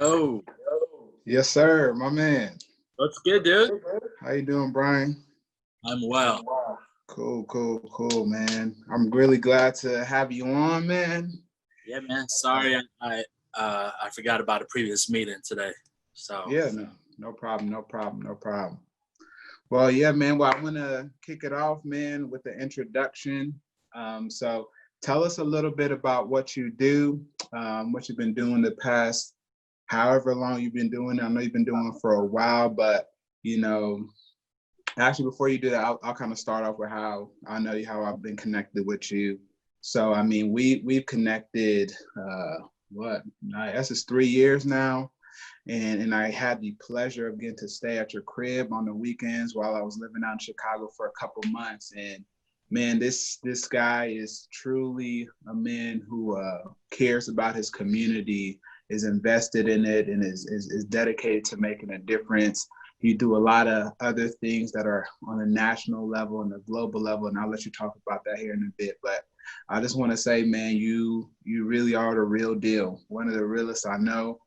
Oh, Yes, sir, my man. what's good, dude? How you doing, Brian? I'm well. Cool, man. I'm really glad to have you on, man. Yeah, man. Sorry, I forgot about a previous meeting today. So Yeah, no problem. Well, yeah, man. Well, I'm gonna kick it off, man, with the introduction. So tell us a little bit about what you do, what you've been doing the past, however long you've been doing it. I know you've been doing it for a while, but you know, actually, before you do that, I'll kind of start off with how I know how I've been connected with you. So, I mean, we've connected. I guess it's 3 years now, and I had the pleasure of getting to stay at your crib on the weekends while I was living out in Chicago for a couple months. And man, this guy is truly a man who cares about his community, is invested in it, and is dedicated to making a difference. You do a lot of other things that are on a national level and a global level, and I'll let you talk about that here in a bit. But I just want to say, man, you really are the real deal, one of the realest I know.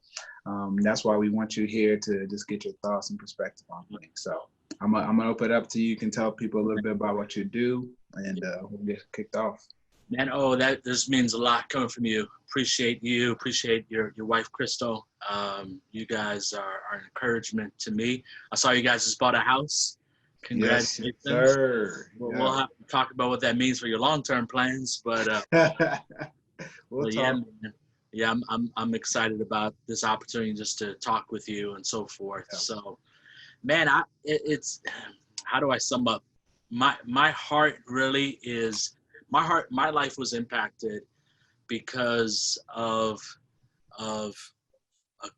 That's why we want you here to just get your thoughts and perspective on things. So I'm gonna open it up to you. You can tell people a little bit about what you do, and we'll get kicked off. man, that this means a lot coming from you. Appreciate you. Appreciate your wife, Crystal. You guys are an encouragement to me. I saw you guys just bought a house. Yes, Congratulations. sir. We'll have to talk about what that means for your long-term plans, but We'll yeah, talk. man. Yeah, I'm excited about this opportunity just to talk with you and so forth. Yeah. So, man, it's how do I sum up? My heart really is my life was impacted because of a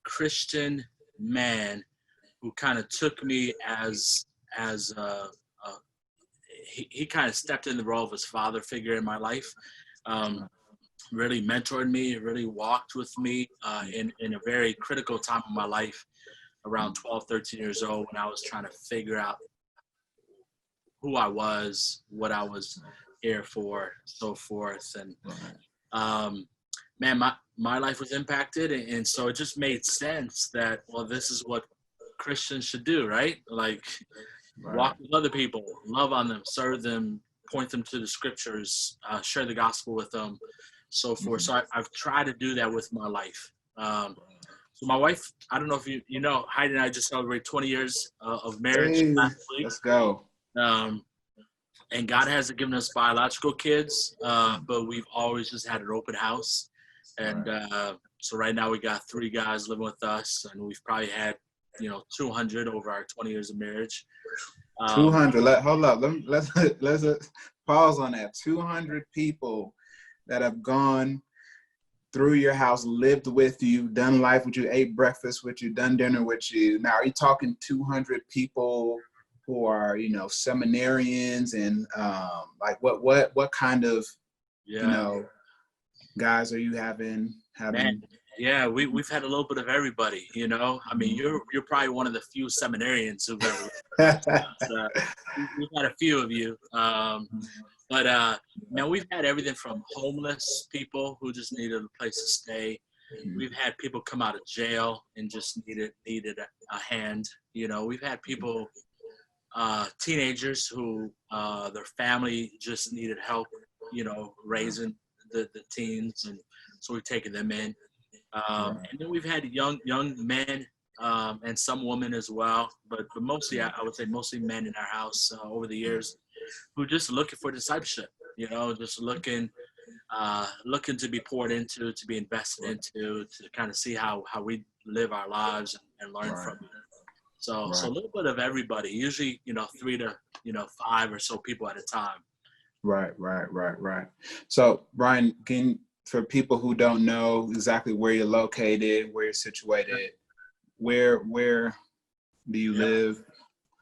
Christian man who kind of took me as he kind of stepped in the role of his father figure in my life. Really mentored me, really walked with me in a very critical time of my life, around 12, 13 years old, when I was trying to figure out who I was, what I was here for, so forth. And man, my life was impacted, and so it just made sense that, well, this is what Christians should do, right? Like, walk with other people, love on them, serve them, point them to the scriptures, share the gospel with them, so forth. So I've tried to do that with my life. So my wife, I don't know if you know, Heidi and I just celebrated 20 years of marriage Hey, last week. let's go. And God hasn't given us biological kids, but we've always just had an open house. And so right now we got 3 guys living with us, and we've probably had 200 over our 20 years of marriage. 200. Hold up. Let's pause on that. 200 people that have gone through your house, lived with you, done life with you, ate breakfast with you, done dinner with you. Now, are you talking 200 people who are, seminarians and like what kind of guys are you having? Man, yeah, we've had a little bit of everybody. I mean, you're probably one of the few seminarians who've ever. We've had a few of you. But man, we've had everything from homeless people who just needed a place to stay. We've had people come out of jail and just needed a hand. We've had people, teenagers who their family just needed help, raising the teens, and so we've taken them in. And then we've had young men and some women as well, but mostly I would say mostly men in our house over the years, who are just looking for discipleship, just looking to be poured into, to be invested into, to kind of see how we live our lives and learn from it. So a little bit of everybody, usually 3 to 5 or so people at a time. Right. So Brian, for people who don't know exactly where you're located, where you're situated, where do you live?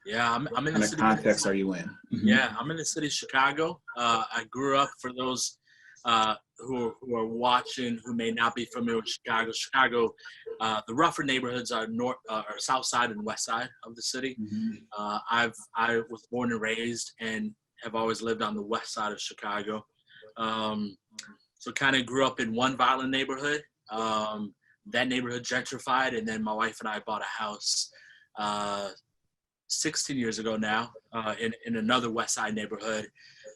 Yeah, I'm in the city. What context are you in? Yeah, I'm in the city of Chicago. I grew up, for those who are watching who may not be familiar with Chicago. Chicago, the rougher neighborhoods are south side and west side of the city. I was born and raised and have always lived on the west side of Chicago. So kind of grew up in one violent neighborhood. that neighborhood gentrified, and then my wife and I bought a house 16 years ago now in another West Side neighborhood.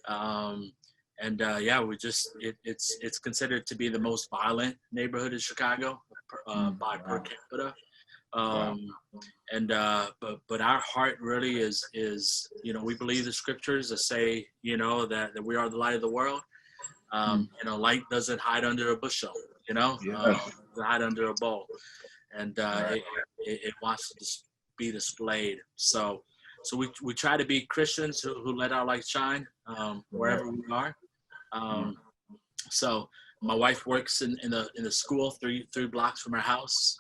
Yeah, it's considered to be the most violent neighborhood in Chicago by per capita. But our heart really is, we believe the scriptures that say, that we are the light of the world. Light doesn't hide under a bushel, doesn't hide under a bowl. And it wants to be displayed. So we try to be Christians who let our light shine wherever we are. So my wife works in the school three blocks from her house.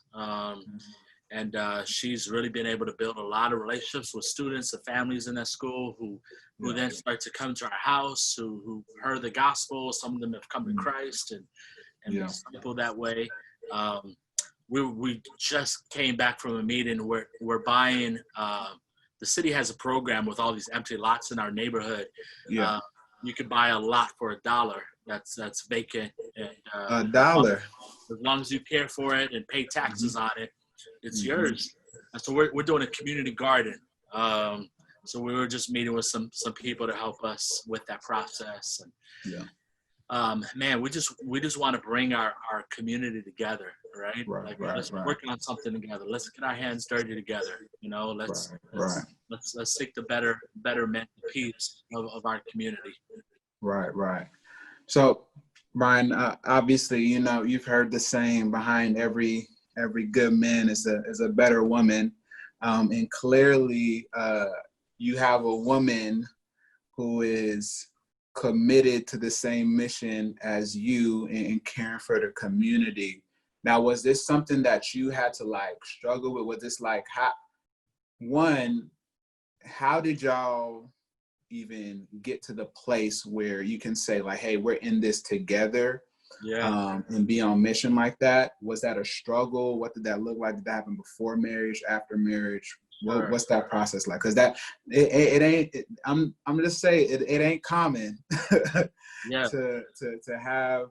And she's really been able to build a lot of relationships with students and families in that school who then start to come to our house, who heard the gospel. Some of them have come to Christ and people that way. We just came back from a meeting where we're buying. The city has a program with all these empty lots in our neighborhood. You could buy a lot for $1 that's vacant. And, $1. As long as you care for it and pay taxes on it, it's yours. And so we're doing a community garden. So we were just meeting with some people to help us with that process. And man, we just want to bring our community together, right? Let's work on something together. Let's get our hands dirty together. Let's seek the betterment, the peace of our community. Right. So, Brian, obviously, you've heard the saying, behind every good man is a better woman, and clearly, you have a woman who is committed to the same mission as you in caring for the community. Now, was this something that you had to struggle with? Was this how did y'all even get to the place where you can say hey, we're in this together, and be on mission like that? Was that a struggle? What did that look like? Did that happen before marriage, after marriage? What's that process like? Because it ain't. I'm just saying it ain't common to have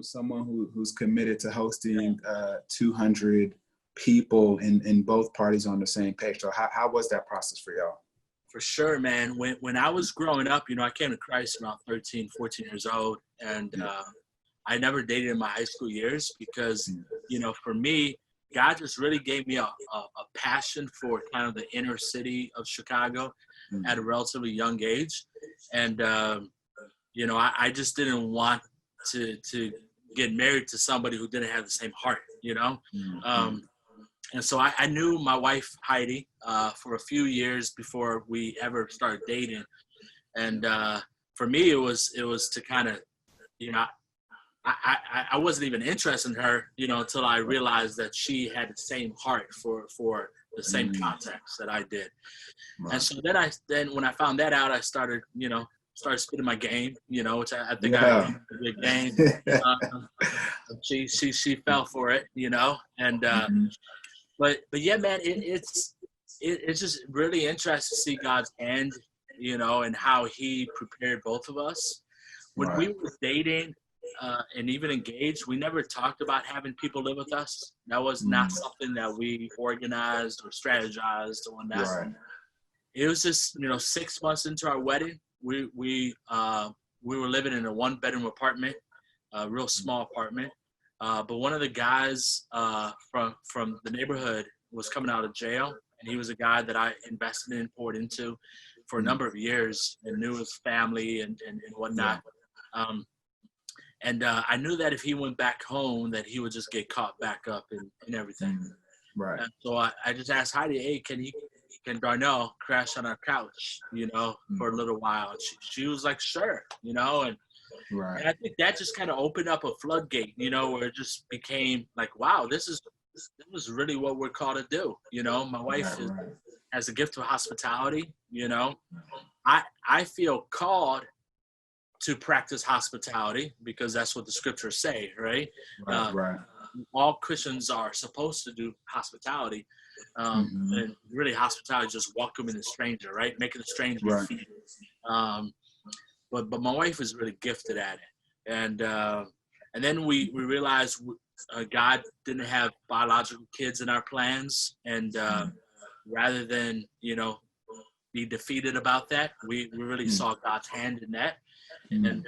someone who's committed to hosting 200 people in both parties on the same page. So how was that process for y'all? For sure, man. When I was growing up, I came to Christ around 13, 14 years old, and I never dated in my high school years because, for me, God just really gave me a passion for kind of the inner city of Chicago at a relatively young age. And, I just didn't want to get married to somebody who didn't have the same heart, And so I knew my wife, Heidi, for a few years before we ever started dating. And for me, it was to kind of, I wasn't even interested in her, until I realized that she had the same heart for the same context that I did. Right. And so then when I found that out, I started spitting my game, which I think I did a good game. She fell for it, and but yeah, man, it's just really interesting to see God's hand, and how He prepared both of us when we were dating. And even engaged, we never talked about having people live with us. That was not something that we organized or strategized on that. Right. It was just, 6 months into our wedding, we were living in a 1-bedroom apartment, a real small apartment. But one of the guys from the neighborhood was coming out of jail, and he was a guy that I invested in, poured into for a number of years, and knew his family and whatnot. And I knew that if he went back home, that he would just get caught back up in everything. Right. And so I just asked Heidi, hey, can Darnell crash on our couch, for a little while? And she was like, sure, and I think that just kind of opened up a floodgate, where it just became like, wow, this is really what we're called to do. My wife has a gift of hospitality. I feel called to practice hospitality because that's what the scriptures say, right? All Christians are supposed to do hospitality. And really hospitality is just welcoming the stranger, right? Making the stranger feel. But my wife is really gifted at it. And then we realized God didn't have biological kids in our plans, and rather than be defeated about that, we really saw God's hand in that. And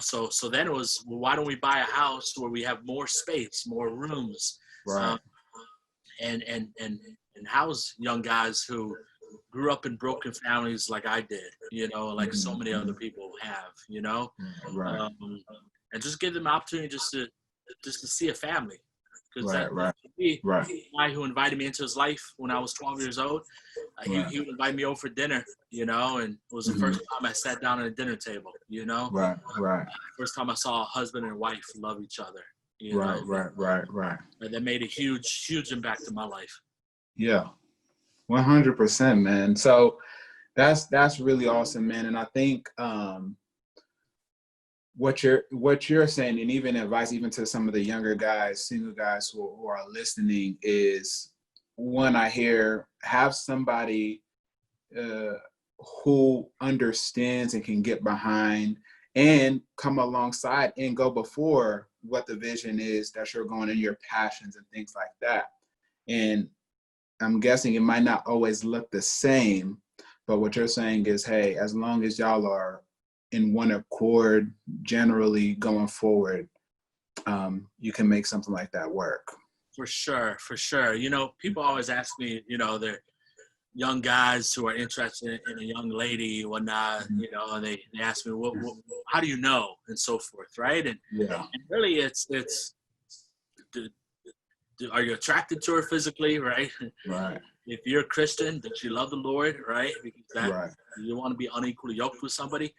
so then it was, well, why don't we buy a house where we have more space, more rooms, Right. and house young guys who grew up in broken families like I did, like so many other people have, Right. and just give them an opportunity just to see a family. Because Right. the Right. guy who invited me into his life when I was 12 years old, he would invite me over for dinner, and it was the first time I sat down at a dinner table, Right. Right. first time I saw a husband and wife love each other, Right. and that made a huge impact in my life. Yeah, 100%, man. So that's really awesome, man. And I think what you're saying, and even advice even to some of the younger guys, single guys who are listening, is one, I hear, have somebody who understands and can get behind and come alongside and go before what the vision is that you're going, and your passions and things like that. And I'm guessing it might not always look the same, but what you're saying is, hey, as long as y'all are in one accord, generally going forward, you can make something like that work. For sure. People always ask me, they're young guys who are interested in a young lady and whatnot, and they ask me, what, how do you know, and so forth, right? And really, it's are you attracted to her physically, right? Right. If you're a Christian, does she love the Lord, right? Because you want to be unequally yoked with somebody.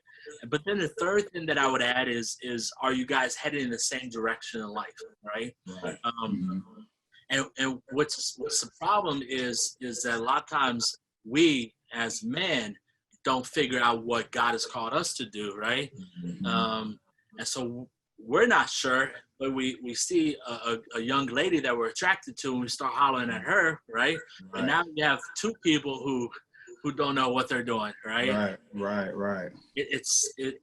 But then the third thing that I would add is are you guys headed in the same direction in life, right? Right. And what's the problem is that a lot of times we as men don't figure out what God has called us to do, right? And so we're not sure, but we see a young lady that we're attracted to, and we start hollering at her, right? And now you have two people who don't know what they're doing, right? Right.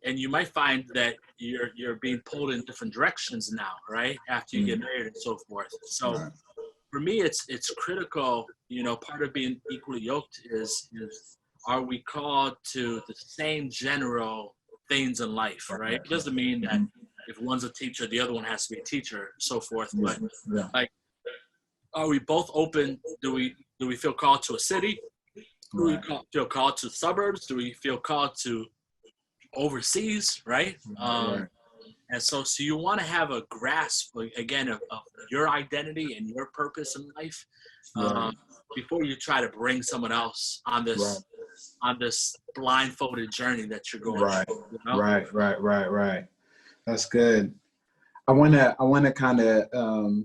And you might find that you're being pulled in different directions now, right? After you get married and so forth. So for me, it's critical. Part of being equally yoked is are we called to the same general things in life, right? It doesn't mean that if one's a teacher, the other one has to be a teacher, so forth. But like, are we both open? Do we feel called to a city? Do we feel called to suburbs? Do we feel called to overseas, right? And so you want to have a grasp, again, of your identity and your purpose in life before you try to bring someone else on this blindfolded journey that you're going through. Right. That's good. I wanna kind of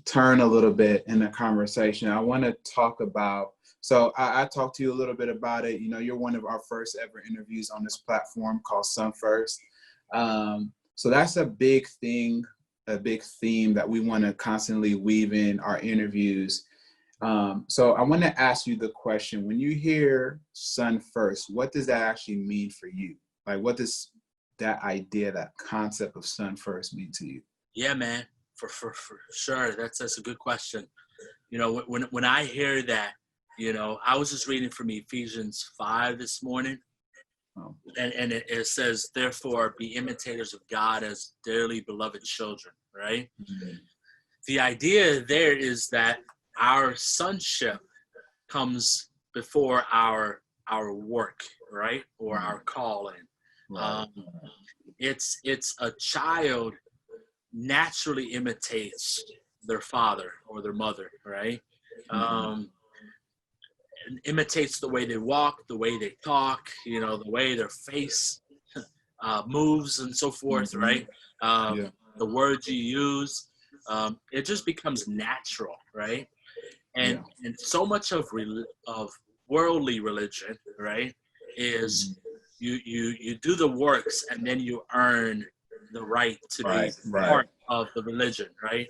turn a little bit in the conversation. I want to talk about. So I talked to you a little bit about it. You're one of our first ever interviews on this platform called Son First. So that's a big thing, a big theme that we want to constantly weave in our interviews. So I want to ask you the question: when you hear Son First, what does that actually mean for you? Like, what does that idea, that concept of Son First mean to you? Yeah, man, for sure. That's a good question. When I hear that, I was just reading from Ephesians 5 this morning. And it says, therefore, be imitators of God as dearly beloved children, right? The idea there is that our sonship comes before our work, right? Or our calling. It's a child naturally imitates their father or their mother, right? Imitates the way they walk, the way they talk, the way their face moves and so forth, right? The words you use, it just becomes natural, right? And so much of worldly religion, right, is you do the works and then you earn the right to be part of the religion, right?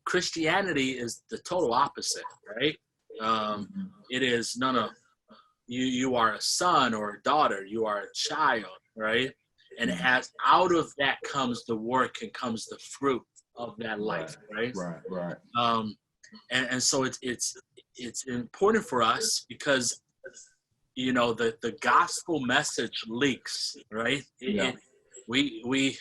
Christianity is the total opposite, right? It is you are a son or a daughter, you are a child, right? And as out of that comes the work and comes the fruit of that life, right? Right. And so it's important for us because, you know, the gospel message leaks, right? We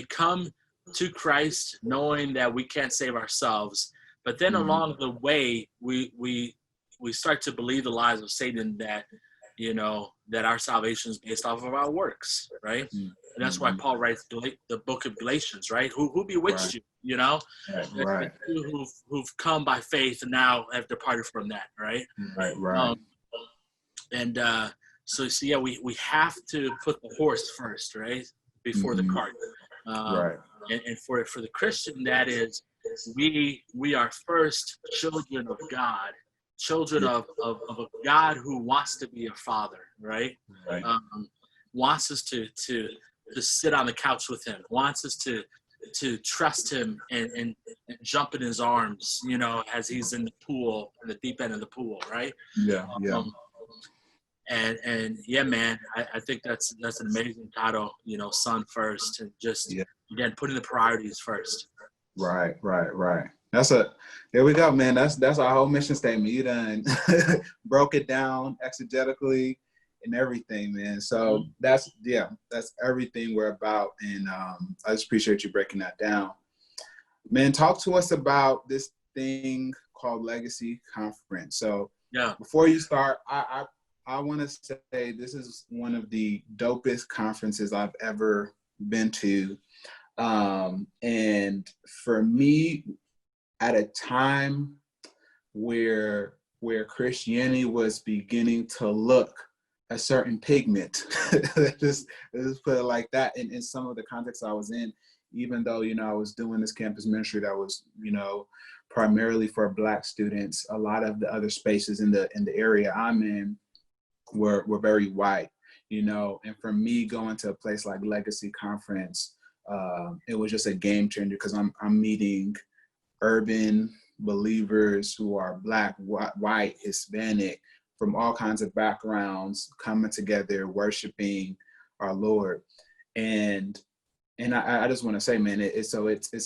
come to Christ knowing that we can't save ourselves, but then along the way we start to believe the lies of Satan that, you know, that our salvation is based off of our works, right? And that's why Paul writes the book of Galatians, right? Who bewitched you, you know? Right. You who've come by faith and now have departed from that, right? Right. So yeah, we have to put the horse first, right, before the cart. And for the Christian, that is, we are first children of God, children of a God who wants to be a father, right? Wants us to sit on the couch with him, wants us to trust him and jump in his arms, you know, as he's in the pool, in the deep end of the pool, right? And yeah, man, I think that's an amazing title, you know, son first, and just again putting the priorities first. Right. There we go, man. That's our whole mission statement. You done broke it down exegetically and everything, man. So that's everything we're about, and I just appreciate you breaking that down, man. Talk to us about this thing called Legacy Conference. So before you start, I want to say this is one of the dopest conferences I've ever been to. And for me, at a time where Christianity was beginning to look a certain pigment, just put it like that, in some of the context I was in, even though, you know, I was doing this campus ministry that was, you know, primarily for Black students, a lot of the other spaces in the area I'm in were very white, you know. And for me, going to a place like Legacy Conference, it was just a game changer, because I'm meeting urban believers who are Black, white, Hispanic, from all kinds of backgrounds, coming together, worshiping our Lord. And I just want to say, man, it's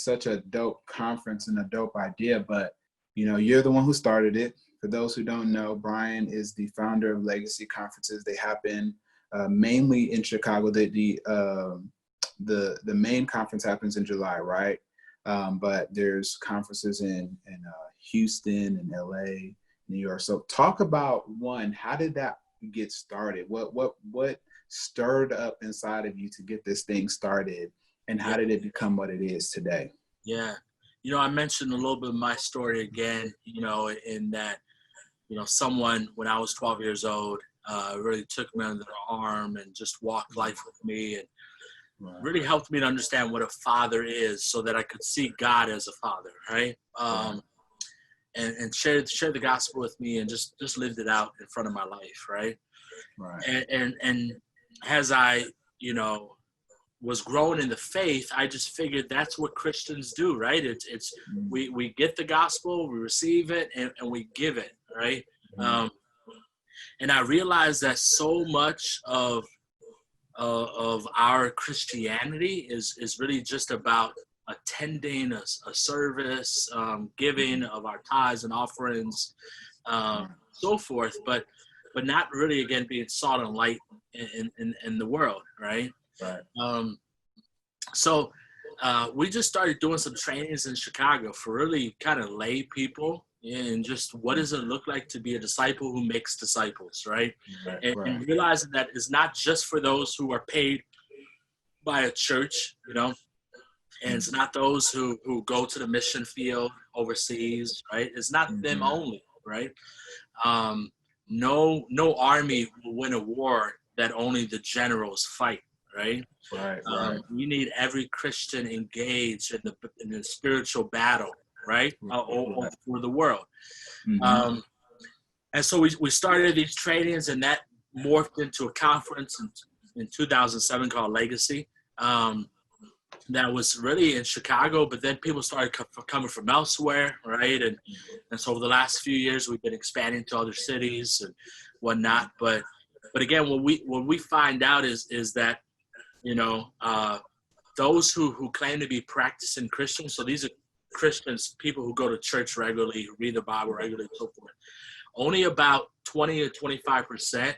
such a dope conference and a dope idea. But, you know, you're the one who started it. For those who don't know, Brian is the founder of Legacy Conferences. They happen mainly in Chicago. The main conference happens in July, right? But there's conferences in Houston and LA, New York. So talk about, one, how did that get started? What stirred up inside of you to get this thing started, and how did it become what it is today? Yeah. You know, I mentioned a little bit of my story again, you know, in that, you know, someone when I was 12 years old really took me under their arm and just walked life with me, and really helped me to understand what a father is, so that I could see God as a father, right? And shared the gospel with me, and just lived it out in front of my life, right? And as I, you know, was growing in the faith, I just figured that's what Christians do, right? It's we get the gospel, we receive it, and we give it, right? And I realized that so much of our Christianity is really just about attending a service, giving of our tithes and offerings, so forth, but not really, again, being salt and light in the world, right? So we just started doing some trainings in Chicago for really kind of lay people, and just what does it look like to be a disciple who makes disciples, right? And realizing that it's not just for those who are paid by a church, you know, and it's not those who go to the mission field overseas, right? It's not them only, right? No army will win a war that only the generals fight, right? We need every Christian engaged in the spiritual battle, right? For the world. And so we started these trainings, and that morphed into a conference in 2007 called Legacy. That was really in Chicago, but then people started coming from elsewhere, right? And so over the last few years, we've been expanding to other cities and whatnot. But again, what we find out is that those who claim to be practicing Christians. So these are Christians, people who go to church regularly, who read the Bible regularly, and so forth. Only about 20 to 25%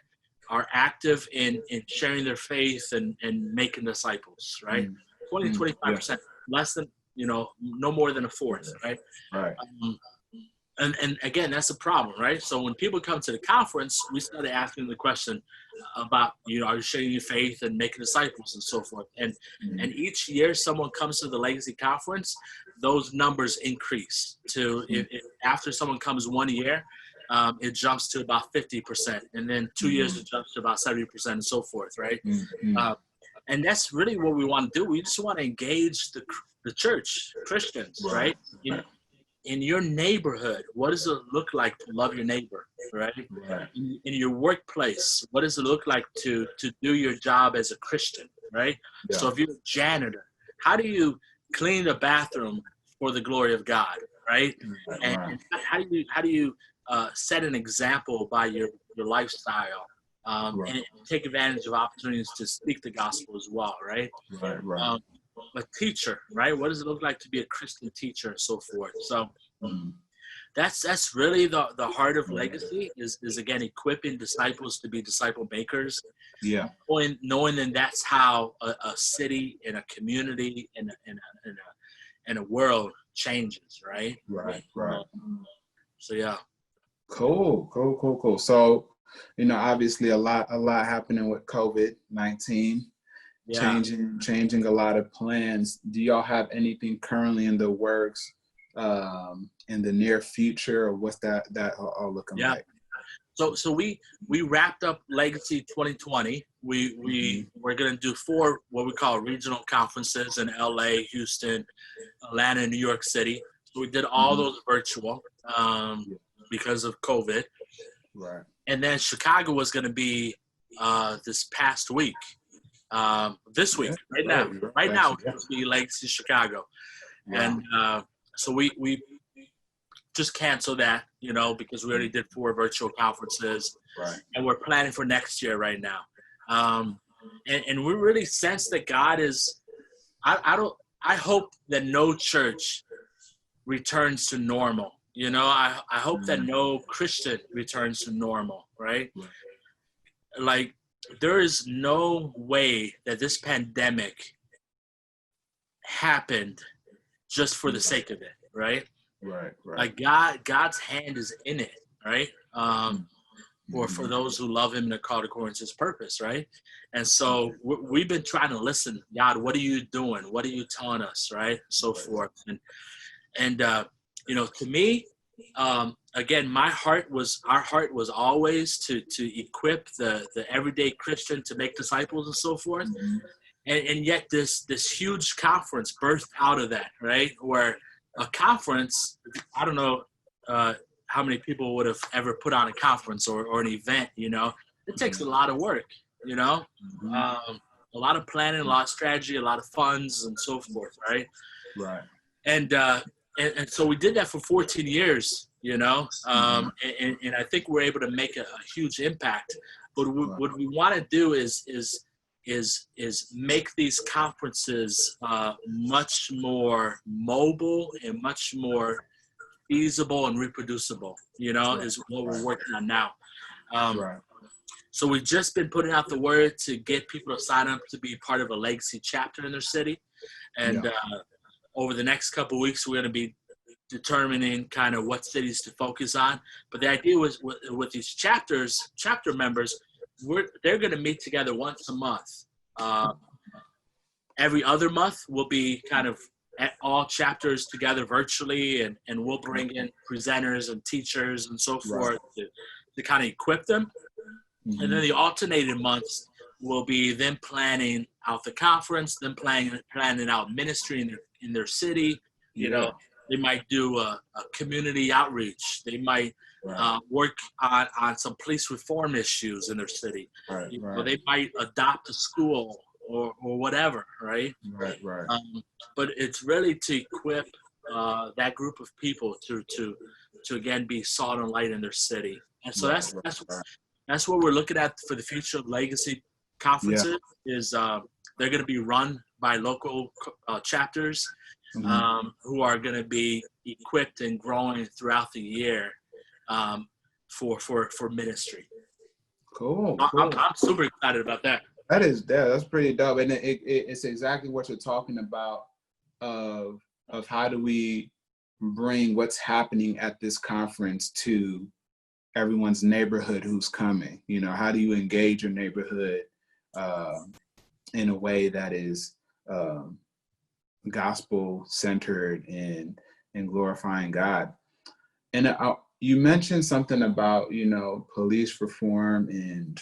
are active in sharing their faith and making disciples, right? 20 to 25%, less than, no more than a fourth, right? Right. And again, that's a problem, right? So when people come to the conference, we started asking the question about, are you sharing your faith and making disciples and so forth? And each year someone comes to the Legacy Conference, those numbers increase to, if after someone comes 1 year, it jumps to about 50%. And then 2 years, it jumps to about 70% and so forth, right? And that's really what we want to do. We just want to engage the church, Christians, right? In your neighborhood, what does it look like to love your neighbor, right? In your workplace, what does it look like to do your job as a Christian, right? So if you're a janitor, how do you clean the bathroom for the glory of God, right? And how do you set an example by your lifestyle, and take advantage of opportunities to speak the gospel as well, right? A teacher, right? What does it look like to be a Christian teacher and so forth? So that's really the heart of Legacy is again equipping disciples to be disciple makers. Knowing that that's how a city and a community and a world changes, right? So yeah. Cool. So, obviously a lot happening with COVID-19. Changing a lot of plans. Do y'all have anything currently in the works in the near future, or what's that all looking like? So we wrapped up Legacy 2020. We're gonna do 4 what we call regional conferences in LA, Houston, Atlanta, and New York City. So we did all those virtual because of COVID. Right. And then Chicago was gonna be this past week. This week, right now, it's supposed to be Legacy Chicago. And so we just canceled that, because we already did 4 virtual conferences, and we're planning for next year right now. And we really sense that God is, I hope that no church returns to normal. I hope that no Christian returns to normal, right? Like, there is no way that this pandemic happened just for the sake of it, right? Like God's hand is in it, right? Or for those who love Him and are called according to His purpose, right? And so we've been trying to listen. God, what are you doing? What are you telling us, right? So forth. And to me, again, our heart was always to equip the everyday Christian to make disciples and so forth. And yet this huge conference birthed out of that, right? Where a conference, I don't know how many people would have ever put on a conference or an event, it takes a lot of work, a lot of planning, a lot of strategy, a lot of funds and so forth, right? And so we did that for 14 years, and I think we're able to make a huge impact. But what we want to do is make these conferences much more mobile and much more feasible and reproducible, is what we're working on now. So we've just been putting out the word to get people to sign up to be part of a Legacy chapter in their city. And over the next couple of weeks, we're going to be determining kind of what cities to focus on. But the idea was with these chapter members, they're going to meet together once a month. Every other month we'll be kind of at all chapters together virtually, and we'll bring in presenters and teachers and so forth to kind of equip them. And then the alternated months will be them planning out the conference, them planning out ministry in their city. They might do a community outreach. They might work on some police reform issues in their city. They might adopt a school or whatever, right? But it's really to equip that group of people to again be salt and light in their city. And so that's what we're looking at for the future of Legacy conferences. Is they're going to be run by local chapters who are going to be equipped and growing throughout the year for ministry. Cool. I'm super excited about that. That's pretty dope, and it's exactly what you're talking about of how do we bring what's happening at this conference to everyone's neighborhood who's coming. You know, how do you engage your neighborhood in a way that is gospel centered and glorifying God? And you mentioned something about, you know, police reform and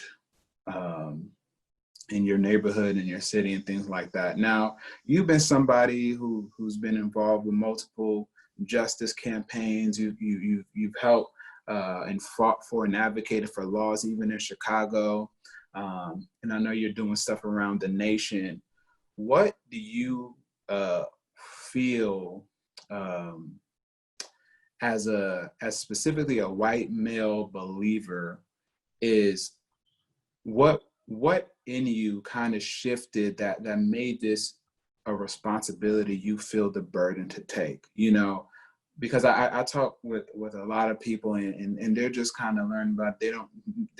in your neighborhood, in your city, and things like that. Now, you've been somebody who's been involved with multiple justice campaigns. You've helped and fought for and advocated for laws, even in Chicago. And I know you're doing stuff around the nation. What do you feel as specifically a white male believer is what in you kind of shifted that made this a responsibility you feel the burden to take? You know, because I talk with a lot of people and they're just kind of learning about, they don't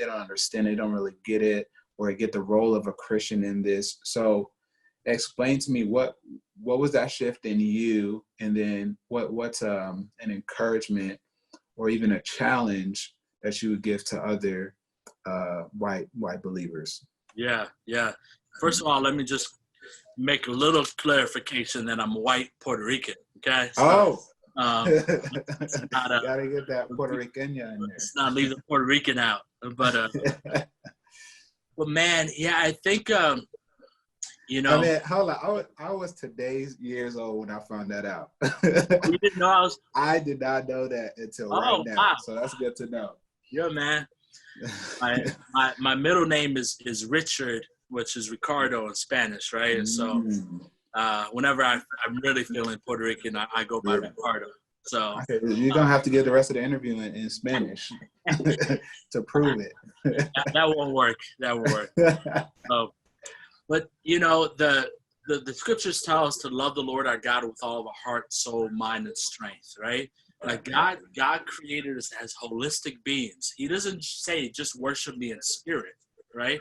understand, they don't really get it or get the role of a Christian in this. So explain to me what was that shift in you, and then what's an encouragement or even a challenge that you would give to other white believers? Yeah. First of all, let me just make a little clarification that I'm white Puerto Rican. Okay. So, it's not gotta get that Puerto Rican in there. Let's not leave the Puerto Rican out. But well, man, yeah, I think you know. I mean, hold on. I was today's years old when I found that out. You didn't know I did not know that until right now. Wow. So that's good to know. Yeah, man. My middle name is Richard, which is Ricardo in Spanish, right? And so whenever I'm really feeling Puerto Rican, I go by Ricardo. So okay, you're gonna have to get the rest of the interview in Spanish to prove it. That won't work. That won't work. But you know, the scriptures tell us to love the Lord our God with all of our heart, soul, mind, and strength, right? Like God created us as holistic beings. He doesn't say just worship me in spirit, right?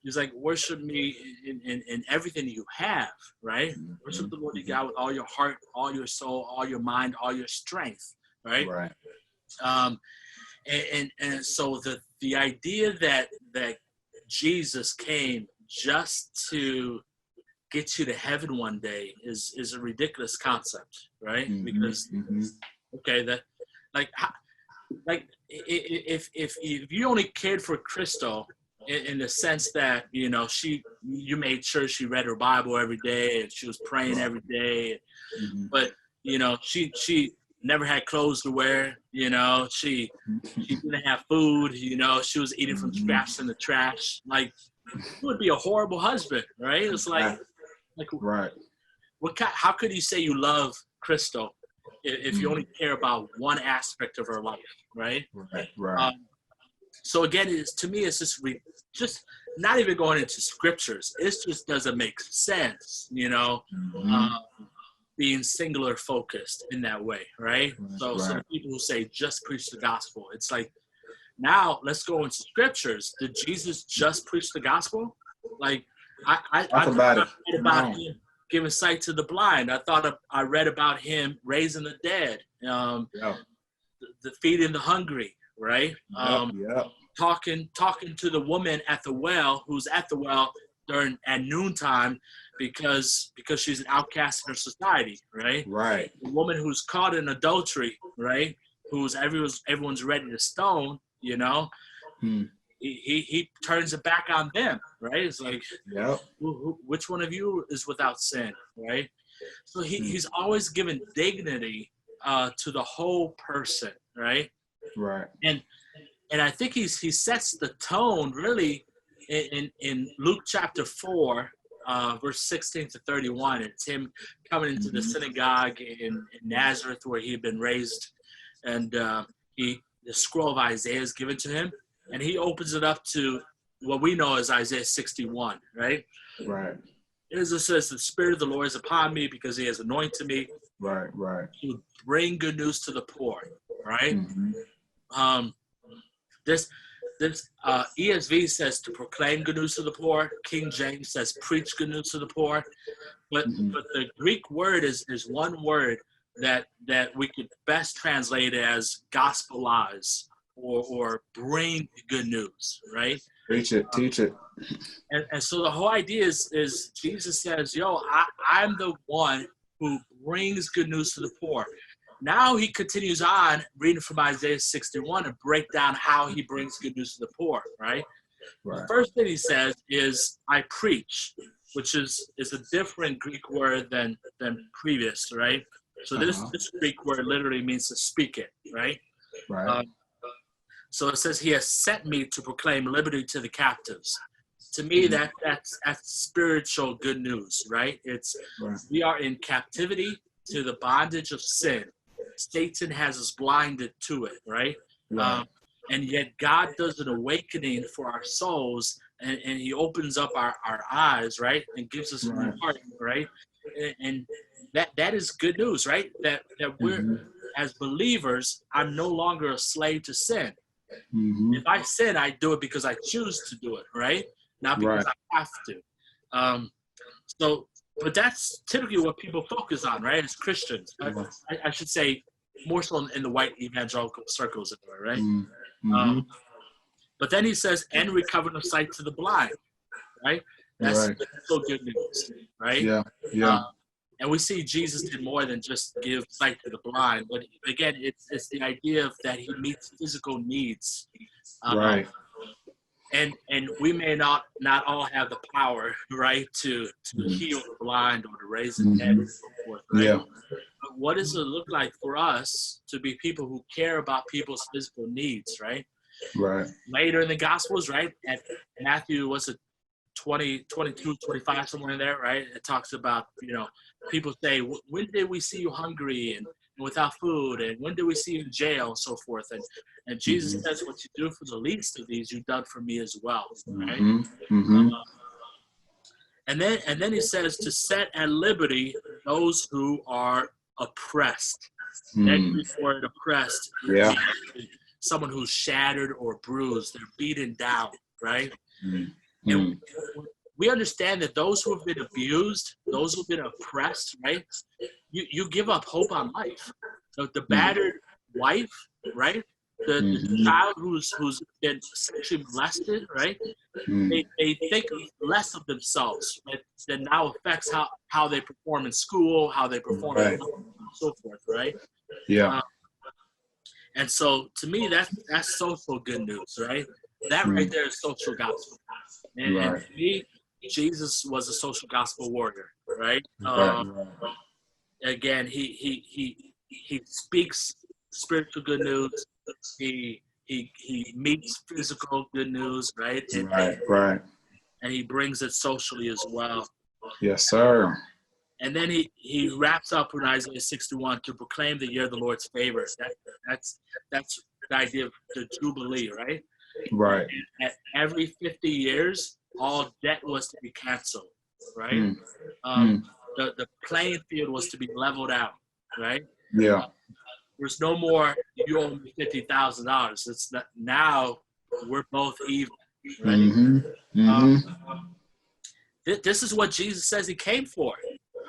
He's like, worship me in everything you have, right? Mm-hmm. Worship the Lord your God with all your heart, all your soul, all your mind, all your strength, right? And so the idea that Jesus came just to get you to heaven one day is a ridiculous concept, right? Mm-hmm. Because okay, that like if you only cared for Crystal in the sense that, you know, you made sure she read her Bible every day and she was praying every day, but you know she never had clothes to wear, you know, she didn't have food, you know, she was eating from scraps in the trash, like it would be a horrible husband, right? It's like how could you say you love Crystal if you only care about one aspect of her life, right? So again, to me, it's just not even going into scriptures. It just doesn't make sense, you know, being singular focused in that way, right? So some people who say just preach the gospel, it's like, now let's go into scriptures. Did Jesus just preach the gospel? Like I read about him giving sight to the blind. I read about him raising the dead, the feeding the hungry, right? Talking to the woman at the well, who's at the well at noontime because she's an outcast in her society, right? The woman who's caught in adultery, right? Who's everyone's ready to stone, you know. He turns it back on them, right? It's like, which one of you is without sin, right? So he's always given dignity to the whole person, right? And I think he sets the tone really in Luke chapter 4, verse 16 to 31. It's him coming into the synagogue in Nazareth where he had been raised, and the scroll of Isaiah is given to him. And he opens it up to what we know as Isaiah 61, right? it says, the Spirit of the Lord is upon me because he has anointed me. Right. To bring good news to the poor, right? Mm-hmm. This ESV says to proclaim good news to the poor. King James says preach good news to the poor. But the Greek word is one word that we could best translate as gospelize or bring good news, right? Preach it, teach it. And so the whole idea is Jesus says, I'm the one who brings good news to the poor. Now he continues on reading from Isaiah 61 to break down how he brings good news to the poor, right? The first thing he says is, I preach, which is a different Greek word than previous, right? So this Greek word literally means to speak it, right? Right. So it says he has sent me to proclaim liberty to the captives. To me, that's spiritual good news, right? We are in captivity to the bondage of sin. Satan has us blinded to it, right? And yet God does an awakening for our souls, and he opens up our eyes, right? And gives us a new heart, right? And that is good news, right? That we're, as believers, I'm no longer a slave to sin. If I sin, I do it because I choose to do it, right? Not because I have to. But that's typically what people focus on, right? As Christians, I should say, more so in the white evangelical circles, right? But then he says, and recover the sight to the blind, right? That's so good news, right? Yeah. And we see Jesus did more than just give sight to the blind, but again, it's the idea of that he meets physical needs, and we may not all have the power, right, to heal the blind or to raise the dead and so forth, right? Yeah. But what does it look like for us to be people who care about people's physical needs, right? Right. Later in the Gospels, right, at Matthew, was it 20, 22, 25, somewhere in there, right? It talks about, people say, when did we see you hungry and without food? And when did we see you in jail and so forth? And Jesus says, what you do for the least of these, you've done for me as well, right? And then he says to set at liberty those who are oppressed. That Greek word oppressed, someone who's shattered or bruised, they're beaten down, right? And we understand that those who have been abused, those who have been oppressed, right? You give up hope on life. So the battered wife, right? The child who's been sexually molested, right? They think less of themselves, right? That now affects how they perform in school, how they perform in life, and so forth, right? Yeah. And so to me, that's social good news, right? That right there is social gospel. And to me, Jesus was a social gospel warrior, right? Again, he speaks spiritual good news. He meets physical good news, right? And he brings it socially as well. Yes, sir. And then he wraps up in Isaiah 61 to proclaim the year of the Lord's favor. That's the idea of the Jubilee, right? Right. And at every 50 years, all debt was to be canceled, right? The playing field was to be leveled out, right? Yeah. There's no more, you owe me $50,000. It's not, now we're both even, right? This is what Jesus says he came for,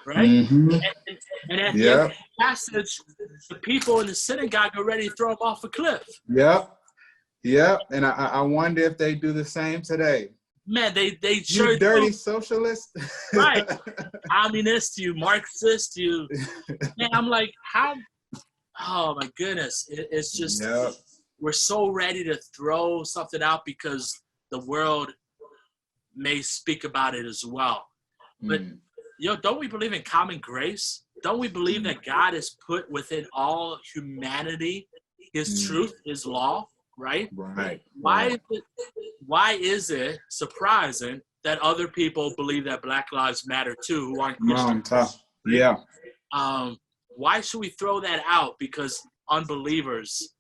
right? And at the end of the passage, the people in the synagogue are ready to throw him off a cliff. Yep. And I wonder if they do the same today. Man, they sure you dirty do. Socialist. Right. Communist, you Marxist, you. Man, I'm like, how? Oh my goodness! It's just we're so ready to throw something out because the world may speak about it as well. But don't we believe in common grace? Don't we believe that God has put within all humanity His truth, His law? Right? Why is it surprising that other people believe that Black Lives Matter too, who aren't Christians? Why should we throw that out because unbelievers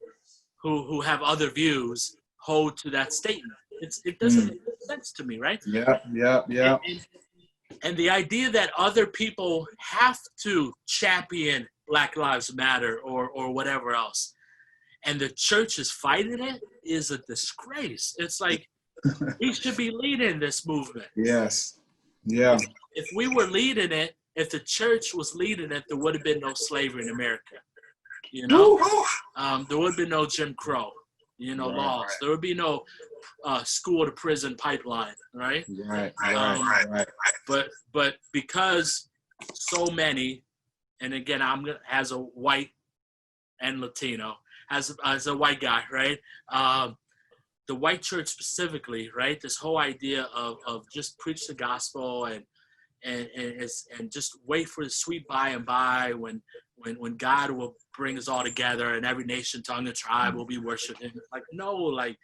who have other views hold to that statement? It doesn't make sense to me, right? Yeah. And the idea that other people have to champion Black Lives Matter or whatever else, and the church is fighting it, is a disgrace. It's like, we should be leading this movement. Yes. Yeah. If we were leading it, if the church was leading it, there would have been no slavery in America. You know, there would have been no Jim Crow, laws. There would be no school to prison pipeline, right? Right. But because so many, and again, as a white and Latino, as a white guy, right? The white church specifically, right? This whole idea of just preach the gospel and just wait for the sweet by and by when God will bring us all together and every nation, tongue, and tribe will be worshiping. Like, no, like,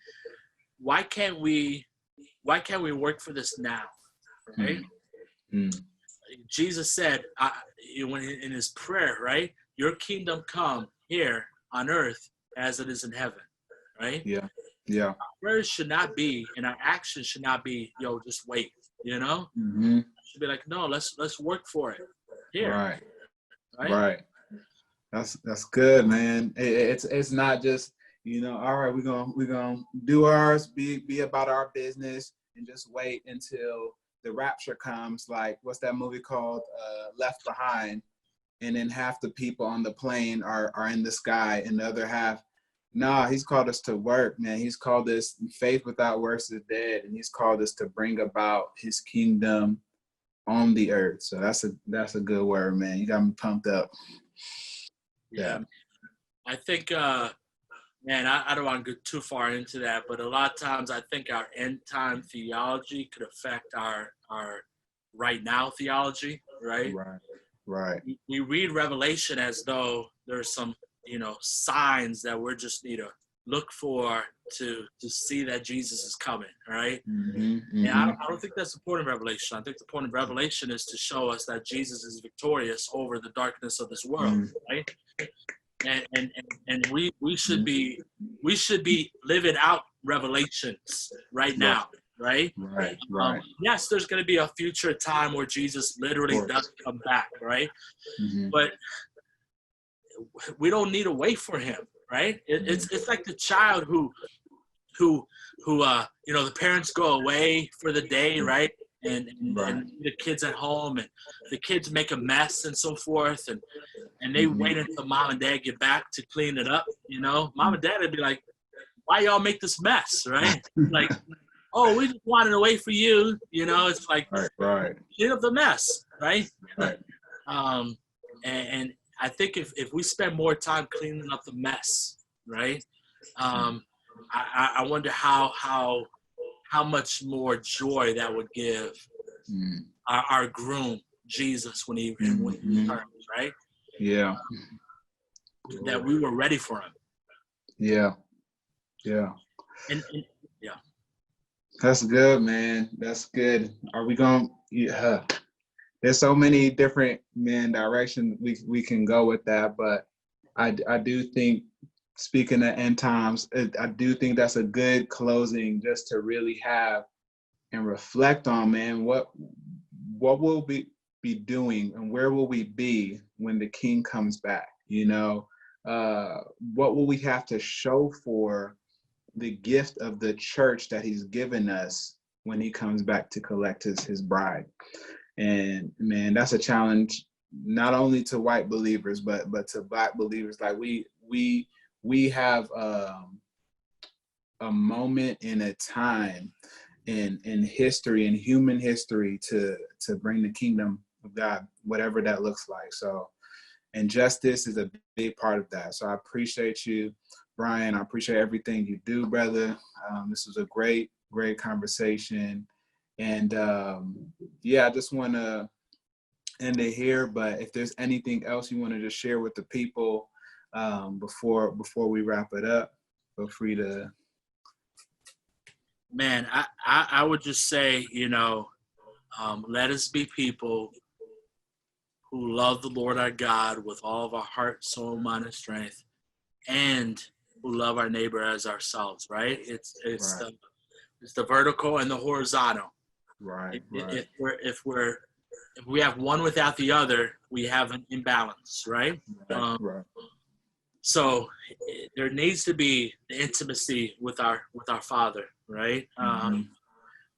why can't we work for this now, right? Jesus said when in his prayer, right? Your kingdom come here on earth as it is in heaven, right? Yeah. Our prayers should not be, and our actions should not be, just wait, Mm-hmm. Should be like, no, let's work for it here. Right. That's good, man. It's not just, all right, we're gonna do ours, be about our business and just wait until the rapture comes. Like, what's that movie called? Left Behind. And then half the people on the plane are in the sky and the other half. No, he's called us to work, man. He's called us, faith without works is dead, and he's called us to bring about his kingdom on the earth. So that's a good word, man. You got me pumped up. Yeah. I think, man, I don't want to go too far into that, but a lot of times I think our end time theology could affect our right now theology, right? Right. We read Revelation as though there's some, signs that we're just need to look for to see that Jesus is coming, right? Mm-hmm. And I don't think that's the point of Revelation. I think the point of Revelation is to show us that Jesus is victorious over the darkness of this world, right? And we should be living out Revelations right now, right? Right. Yes, there's going to be a future time where Jesus literally does come back, right? Mm-hmm. But we don't need to wait for him, right? It's like the child who the parents go away for the day, right? And the kids at home, and the kids make a mess and so forth, and they wait until mom and dad get back to clean it up. Mom and dad would be like, "Why y'all make this mess?" Right? Like, "Oh, we just wanted to wait for you." It's like, clean up the mess, right? And I think if we spend more time cleaning up the mess, right? I wonder how much more joy that would give our groom Jesus when he returns, right? Yeah. That we were ready for him. Yeah. And yeah. That's good, man. That's good. Are we going? Yeah. There's so many different directions we can go with that, but I do think, speaking of end times, I do think that's a good closing just to really have and reflect on, man, what will we be doing and where will we be when the King comes back? What will we have to show for the gift of the church that he's given us when he comes back to collect his bride? And man, that's a challenge not only to white believers but to Black believers. Like we have a moment in a time in history, in human history, to bring the kingdom of God, whatever that looks like. So, and justice is a big part of that. So I appreciate you, Brian. I appreciate everything you do, brother. This was a great conversation. And I just want to end it here. But if there's anything else you want to just share with the people before we wrap it up, feel free to. Man, I would just say, let us be people who love the Lord our God with all of our heart, soul, mind, and strength, and who love our neighbor as ourselves. Right? It's the vertical and the horizontal. Right. If we're if we have one without the other, we have an imbalance, right? Right. So there needs to be the intimacy with our Father, right?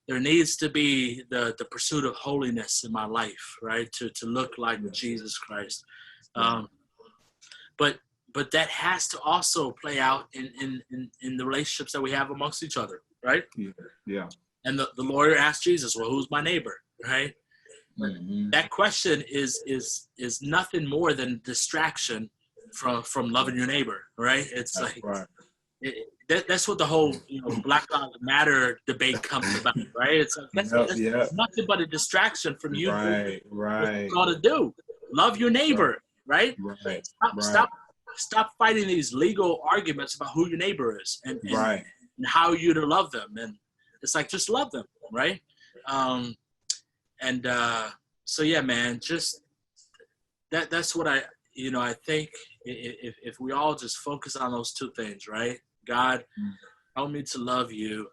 There needs to be the pursuit of holiness in my life, right? To look like Jesus Christ. But that has to also play out in the relationships that we have amongst each other, right? Yeah. And the lawyer asked Jesus, well, who's my neighbor, right? That question is nothing more than distraction from loving your neighbor, right? It's like that's what the whole Black Lives Matter debate comes about, right? It's like that's nothing but a distraction from you doing what you got to do. Love your neighbor, right? Stop fighting these legal arguments about who your neighbor is and how you to love them. And it's like, just love them, right? So yeah, man, just that's what I think if we all just focus on those two things, right? God, help me to love you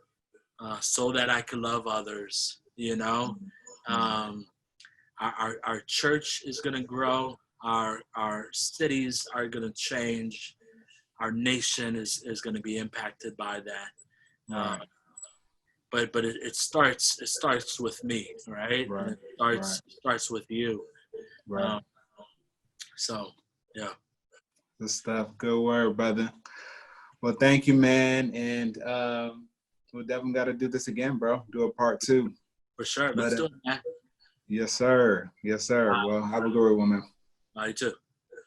so that I can love others, Our church is going to grow. Our cities are going to change. Our nation is going to be impacted by that. But it starts with me, right? And it starts with you. So yeah. Good stuff. Good word, brother. Well, thank you, man. And we'll definitely got to do this again, bro. Do a part 2. For sure. Let's do it, man. Yes, sir. Yes, sir. Well, have a good one, man. You too.